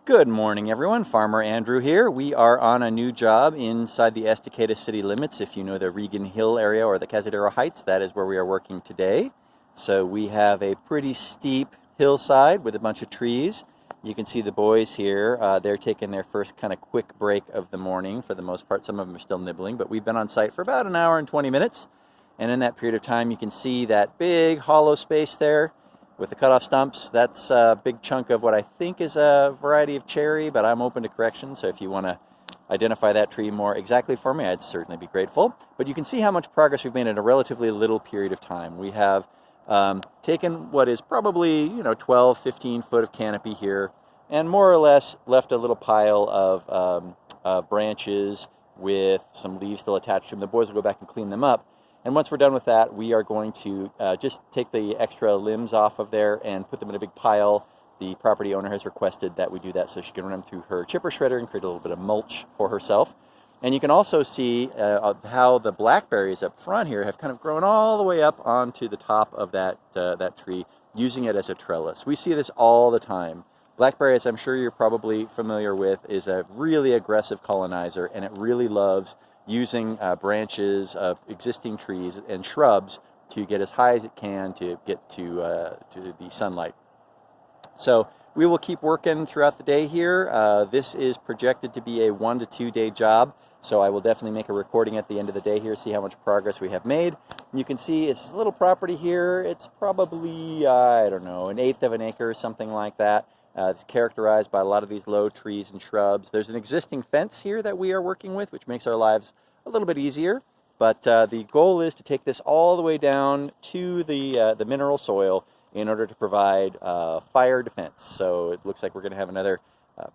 Good morning, everyone. Farmer Andrew here. We are on a new job inside the Estacada city limits. If you know the Regan Hill area or the Cazadero Heights, that is where we are working today. So we have a pretty steep hillside with a bunch of trees. You can see the boys here. They're taking their first kind of quick break of the morning for the most part. Some of them are still nibbling, but we've been on site for about an hour and 20 minutes. And in that period of time, you can see that big hollow space there with the cutoff stumps. That's a big chunk of what I think is a variety of cherry, but I'm open to correction. So if you want to identify that tree more exactly for me, I'd certainly be grateful. But you can see how much progress we've made in a relatively little period of time. We have taken what is probably 12, 15 foot of canopy here, and more or less left a little pile of branches with some leaves still attached to them. The boys will go back and clean them up. And once we're done with that, we are going to just take the extra limbs off of there and put them in a big pile. The property owner has requested that we do that so she can run them through her chipper shredder and create a little bit of mulch for herself. And you can also see how the blackberries up front here have kind of grown all the way up onto the top of that tree, using it as a trellis. We see this all the time. Blackberry, as I'm sure you're probably familiar with, is a really aggressive colonizer, and it really loves using branches of existing trees and shrubs to get as high as it can to get to the sunlight. So we will keep working throughout the day here. This is projected to be a 1 to 2 day job, so I will definitely make a recording at the end of the day here, see how much progress we have made. You can see it's a little property here. It's probably, I don't know, 1/8 of an acre, something like that. It's characterized by a lot of these low trees and shrubs. There's an existing fence here that we are working with, which makes our lives a little bit easier. But the goal is to take this all the way down to the mineral soil in order to provide fire defense. So it looks like we're going to have another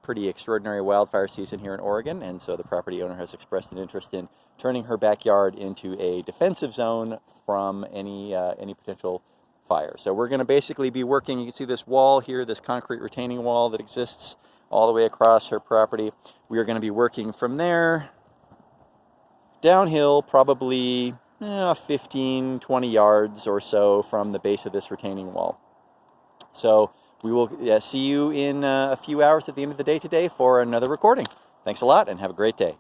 pretty extraordinary wildfire season here in Oregon, and so the property owner has expressed an interest in turning her backyard into a defensive zone from any potential fire. So we're going to basically be working, you can see this wall here, this concrete retaining wall that exists all the way across her property. We are going to be working from there downhill, probably 15, 20 yards or so from the base of this retaining wall. So we will see you in a few hours at the end of the day today for another recording. Thanks a lot and have a great day.